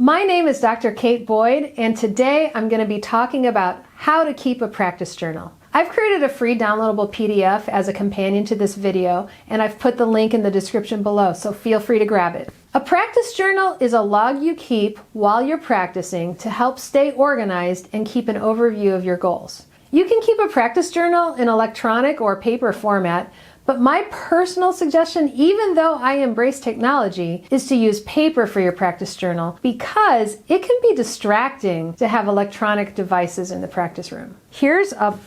My name is Dr. Kate Boyd, and today I'm going to be talking about how to keep a practice journal. I've created a free downloadable PDF as a companion to this video, and I've put the link in the description below, so feel free to grab it. A practice journal is a log you keep while you're practicing to help stay organized and keep an overview of your goals. You can keep a practice journal in electronic or paper format, but my personal suggestion, even though I embrace technology, is to use paper for your practice journal because it can be distracting to have electronic devices in the practice room. Here's a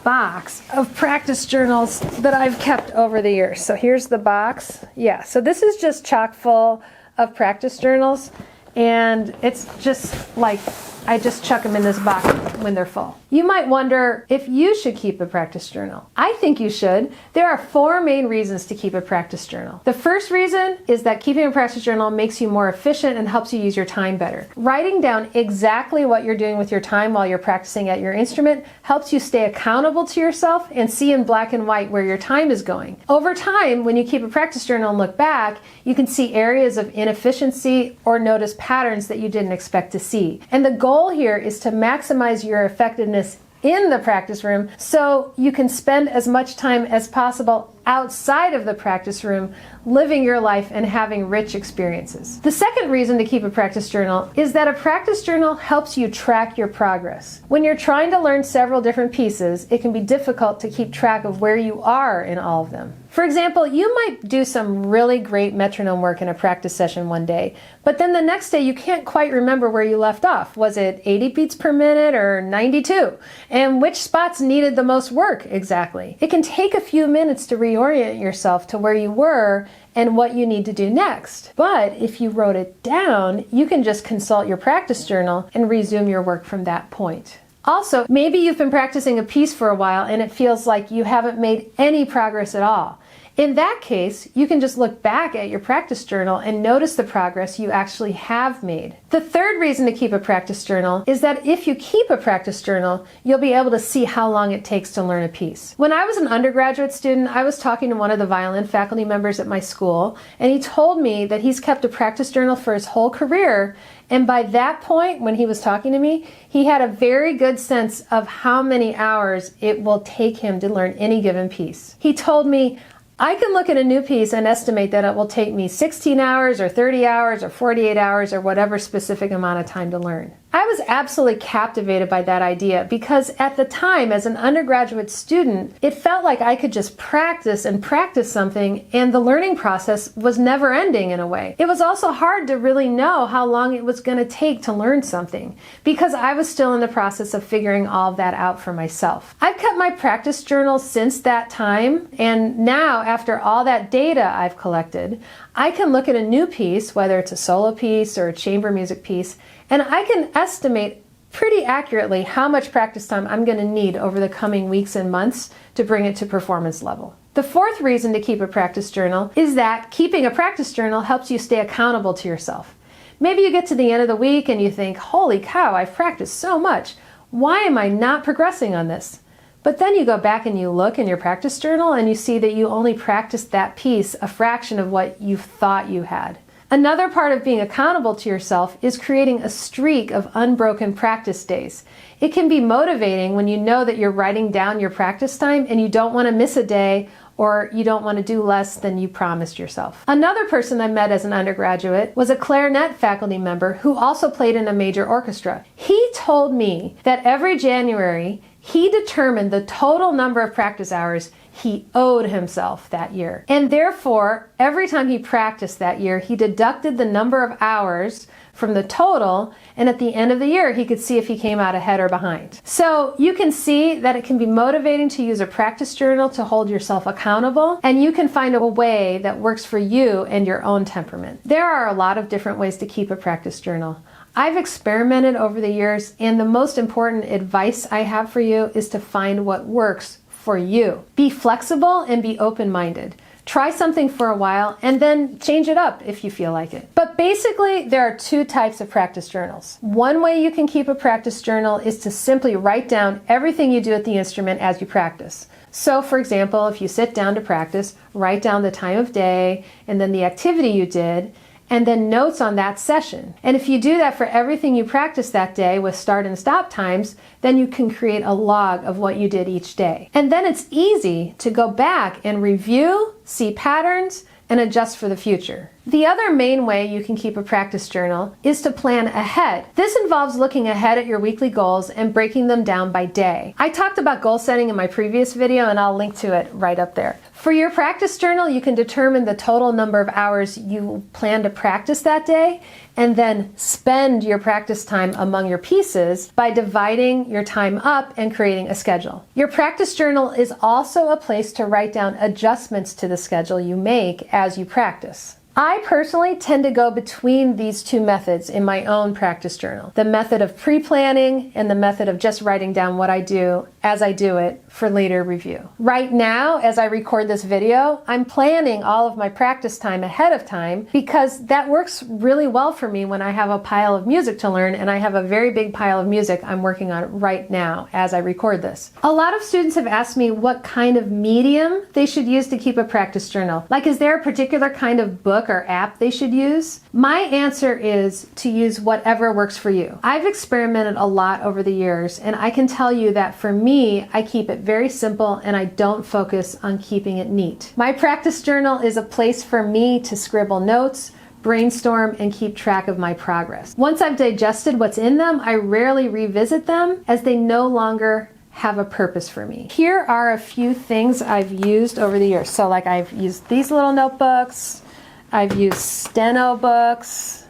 box of practice journals that I've kept over the years. So here's the box. Yeah, so this is just chock full of practice journals, and it's just like I just chuck them in this box when they're full. You might wonder if you should keep a practice journal. I think you should. There are 4 main reasons to keep a practice journal. The first reason is that keeping a practice journal makes you more efficient and helps you use your time better. Writing down exactly what you're doing with your time while you're practicing at your instrument helps you stay accountable to yourself and see in black and white where your time is going. Over time, when you keep a practice journal and look back, you can see areas of inefficiency or notice patterns that you didn't expect to see. And the goal here is to maximize your effectiveness in the practice room so you can spend as much time as possible outside of the practice room, living your life and having rich experiences. The second reason to keep a practice journal is that a practice journal helps you track your progress. When you're trying to learn several different pieces, it can be difficult to keep track of where you are in all of them. For example, you might do some really great metronome work in a practice session one day, but then the next day you can't quite remember where you left off. Was it 80 beats per minute or 92? And which spots needed the most work exactly? It can take a few minutes to reorient yourself to where you were and what you need to do next. But if you wrote it down, you can just consult your practice journal and resume your work from that point. Also, maybe you've been practicing a piece for a while and it feels like you haven't made any progress at all. In that case, you can just look back at your practice journal and notice the progress you actually have made. The third reason to keep a practice journal is that if you keep a practice journal, you'll be able to see how long it takes to learn a piece. When I was an undergraduate student, I was talking to one of the violin faculty members at my school, and he told me that he's kept a practice journal for his whole career. And by that point, when he was talking to me, he had a very good sense of how many hours it will take him to learn any given piece. He told me, I can look at a new piece and estimate that it will take me 16 hours or 30 hours or 48 hours or whatever specific amount of time to learn. I was absolutely captivated by that idea because at the time, as an undergraduate student, it felt like I could just practice and practice something, and the learning process was never ending in a way. It was also hard to really know how long it was going to take to learn something because I was still in the process of figuring all of that out for myself. I've kept my practice journal since that time, and now after all that data I've collected, I can look at a new piece, whether it's a solo piece or a chamber music piece, and I can estimate pretty accurately how much practice time I'm going to need over the coming weeks and months to bring it to performance level. The fourth reason to keep a practice journal is that keeping a practice journal helps you stay accountable to yourself. Maybe you get to the end of the week and you think, holy cow, I've practiced so much. Why am I not progressing on this? But then you go back and you look in your practice journal and you see that you only practiced that piece a fraction of what you thought you had. Another part of being accountable to yourself is creating a streak of unbroken practice days. It can be motivating when you know that you're writing down your practice time and you don't want to miss a day or you don't want to do less than you promised yourself. Another person I met as an undergraduate was a clarinet faculty member who also played in a major orchestra. He told me that every January he determined the total number of practice hours he owed himself that year. And therefore, every time he practiced that year, he deducted the number of hours from the total, and at the end of the year, he could see if he came out ahead or behind. So you can see that it can be motivating to use a practice journal to hold yourself accountable, and you can find a way that works for you and your own temperament. There are a lot of different ways to keep a practice journal. I've experimented over the years, and the most important advice I have for you is to find what works for you. Be flexible and be open-minded. Try something for a while and then change it up if you feel like it. But basically, there are 2 types of practice journals. One way you can keep a practice journal is to simply write down everything you do at the instrument as you practice. So for example, if you sit down to practice, write down the time of day and then the activity you did, and then notes on that session. And if you do that for everything you practice that day with start and stop times, then you can create a log of what you did each day. And then it's easy to go back and review, see patterns, and adjust for the future. The other main way you can keep a practice journal is to plan ahead. This involves looking ahead at your weekly goals and breaking them down by day. I talked about goal setting in my previous video, and I'll link to it right up there. For your practice journal, you can determine the total number of hours you plan to practice that day, and then spend your practice time among your pieces by dividing your time up and creating a schedule. Your practice journal is also a place to write down adjustments to the schedule you make as you practice. I personally tend to go between these two methods in my own practice journal. The method of pre-planning and the method of just writing down what I do as I do it for later review. Right now, as I record this video, I'm planning all of my practice time ahead of time because that works really well for me when I have a pile of music to learn, and I have a very big pile of music I'm working on right now as I record this. A lot of students have asked me what kind of medium they should use to keep a practice journal. Like, is there a particular kind of book or app they should use? My answer is to use whatever works for you. I've experimented a lot over the years, and I can tell you that for me, I keep it very simple and I don't focus on keeping it neat. My practice journal is a place for me to scribble notes, brainstorm, and keep track of my progress. Once I've digested what's in them, I rarely revisit them as they no longer have a purpose for me. Here are a few things I've used over the years. So like, I've used these little notebooks, I've used steno books,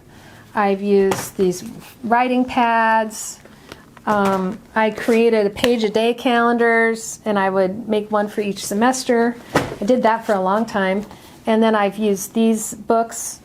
I've used these writing pads, I created a page-a-day calendars, and I would make one for each semester. I did that for a long time. And then I've used these books,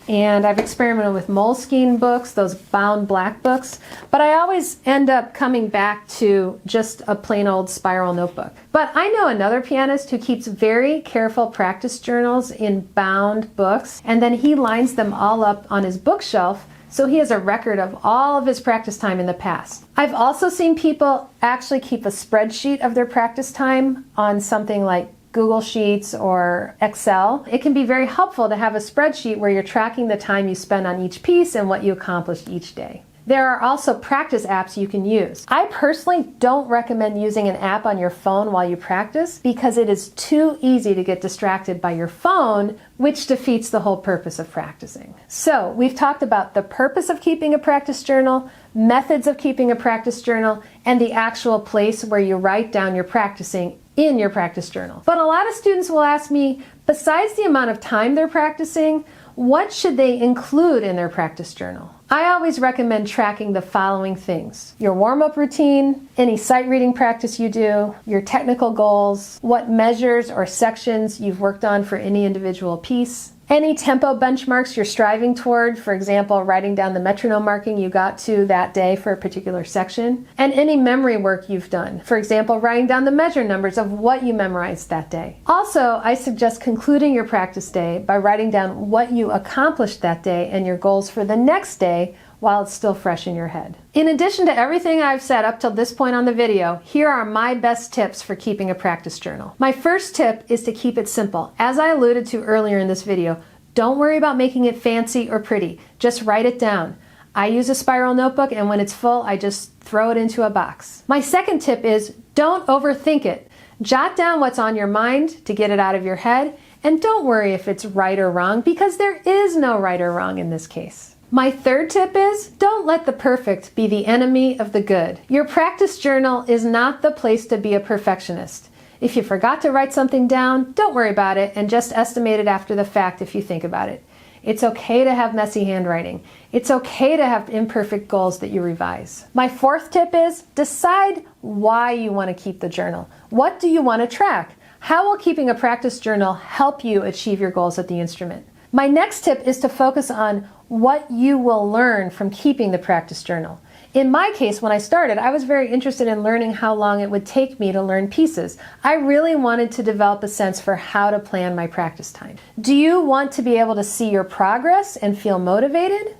and I've experimented with Moleskine books, those bound black books. But I always end up coming back to just a plain old spiral notebook. But I know another pianist who keeps very careful practice journals in bound books, and then he lines them all up on his bookshelf, so he has a record of all of his practice time in the past. I've also seen people actually keep a spreadsheet of their practice time on something like Google Sheets or Excel. It can be very helpful to have a spreadsheet where you're tracking the time you spend on each piece and what you accomplished each day. There are also practice apps you can use. I personally don't recommend using an app on your phone while you practice because it is too easy to get distracted by your phone, which defeats the whole purpose of practicing. So we've talked about the purpose of keeping a practice journal, methods of keeping a practice journal, and the actual place where you write down your practicing in your practice journal. But a lot of students will ask me, besides the amount of time they're practicing, what should they include in their practice journal? I always recommend tracking the following things: your warm-up routine, any sight reading practice you do, your technical goals, what measures or sections you've worked on for any individual piece, any tempo benchmarks you're striving toward, for example, writing down the metronome marking you got to that day for a particular section, and any memory work you've done, for example, writing down the measure numbers of what you memorized that day. Also, I suggest concluding your practice day by writing down what you accomplished that day and your goals for the next day while it's still fresh in your head. In addition to everything I've said up till this point on the video, here are my best tips for keeping a practice journal. My first tip is to keep it simple. As I alluded to earlier in this video, don't worry about making it fancy or pretty. Just write it down. I use a spiral notebook, and when it's full, I just throw it into a box. My second tip is don't overthink it. Jot down what's on your mind to get it out of your head, and don't worry if it's right or wrong, because there is no right or wrong in this case. My third tip is, don't let the perfect be the enemy of the good. Your practice journal is not the place to be a perfectionist. If you forgot to write something down, don't worry about it and just estimate it after the fact if you think about it. It's okay to have messy handwriting. It's okay to have imperfect goals that you revise. My fourth tip is, decide why you want to keep the journal. What do you want to track? How will keeping a practice journal help you achieve your goals at the instrument? My next tip is to focus on what you will learn from keeping the practice journal. In my case, when I started, I was very interested in learning how long it would take me to learn pieces. I really wanted to develop a sense for how to plan my practice time. Do you want to be able to see your progress and feel motivated?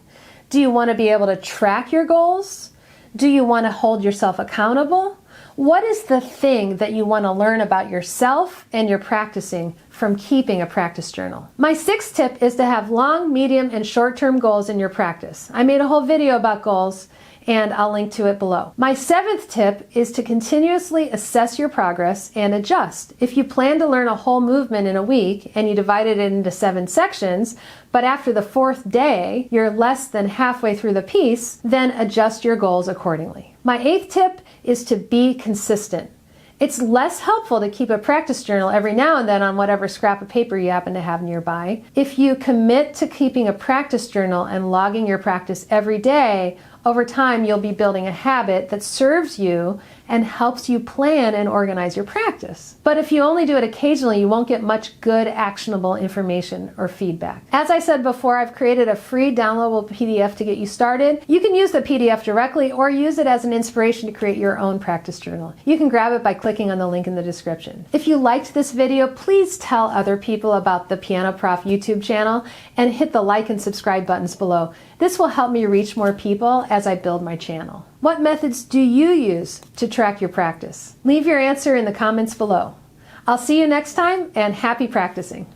Do you want to be able to track your goals? Do you want to hold yourself accountable? What is the thing that you want to learn about yourself and your practicing from keeping a practice journal? My sixth tip is to have long, medium, and short-term goals in your practice. I made a whole video about goals, and I'll link to it below. My seventh tip is to continuously assess your progress and adjust. If you plan to learn a whole movement in a week and you divided it into 7 sections, but after the 4th day you're less than halfway through the piece, then adjust your goals accordingly. My 8th tip is to be consistent. It's less helpful to keep a practice journal every now and then on whatever scrap of paper you happen to have nearby. If you commit to keeping a practice journal and logging your practice every day, over time you'll be building a habit that serves you and helps you plan and organize your practice. But if you only do it occasionally, you won't get much good, actionable information or feedback. As I said before, I've created a free downloadable PDF to get you started. You can use the PDF directly or use it as an inspiration to create your own practice journal. You can grab it by clicking on the link in the description. If you liked this video, please tell other people about the Piano Prof YouTube channel and hit the like and subscribe buttons below. This will help me reach more people as I build my channel. What methods do you use to track your practice? Leave your answer in the comments below. I'll see you next time, and happy practicing.